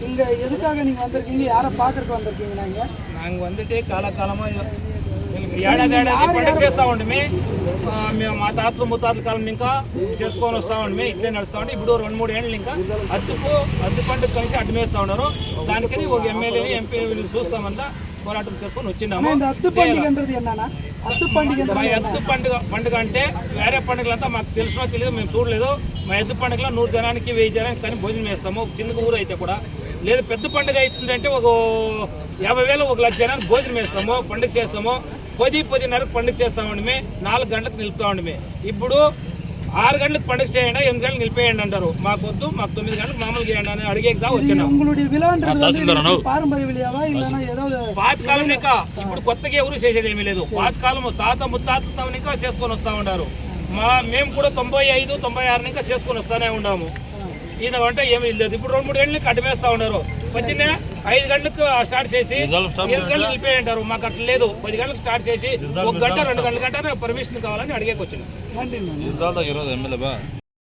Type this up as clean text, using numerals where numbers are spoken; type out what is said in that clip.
இங்கே எதுக்காக நீங்கள் வந்திருக்கீங்க? யாரை பார்க்கறதுக்கு வந்திருக்கீங்க? நாங்கள் வந்துட்டு కాలకాలமாக ఏడాది పండుగ చేస్తూ ఉండమే. మేము మా తాతలు ముత్తాతల కాలం ఇంకా చేసుకొని వస్తూ ఉండమే. ఇట్లే నడుస్తూ ఉంటే ఇప్పుడు 2-3 ఏళ్ళు ఇంకా అద్దె పండుగ కలిసి అడ్డమేస్తూ ఉన్నారు. దానికని ఒక ఎమ్మెల్యేని ఎంపీ చూస్తామంతా పోరాటం చేసుకొని వచ్చినాము. అద్దు పండుగ అంటే వేరే పండుగలంతా మాకు తెలిసినో తెలియదు, మేము చూడలేదు. మా ఎద్దు పండుగలో 100 జనానికి 1000 జనానికి కానీ భోజనం వేస్తాము. ఒక చిన్న ఊరు అయితే కూడా లేదు. పెద్ద పండుగ అవుతుందంటే ఒక 50,000 1,00,000 జనానికి భోజనం వేస్తాము, పండుగ చేస్తాము. 10-10:30 పండుగ చేస్తా ఉండమే. 4 గంటలకు నిలుపుతా ఉండమే. ఇప్పుడు 6 గంటలకు పండుగ చేయండి, 8 గంటలకు నిలిపేయండి అంటారు. మాకొద్దు, మాకు 9 గంటలకు మామూలుగా చేయండి అని అడిగేదా వచ్చినాం. పాతకాలం ఇంకా ఇప్పుడు కొత్తగా ఎవరు చేసేది ఏమీ లేదు. పాతకాలం తాత ముత్తాతలతో ఇంకా చేసుకొని వస్తూ ఉంటారు. మేము కూడా 95-96 ఇంకా చేసుకొని వస్తూనే ఉన్నాము. ఈయన అంటే ఏమీ లేదు. ఇప్పుడు 2-3 గంటలకు అడ్డమేస్తా ఉన్నారు. పొద్దున్నే 5 గంటలకు స్టార్ట్ చేసి 8 గంటలకు నిలిపేయి అంటారు. మాకు అట్లా లేదు. 10 గంటలకు స్టార్ట్ చేసి 1 గంట 2 గంటల గంట పర్మిషన్ కావాలని అడిగేకి వచ్చింది.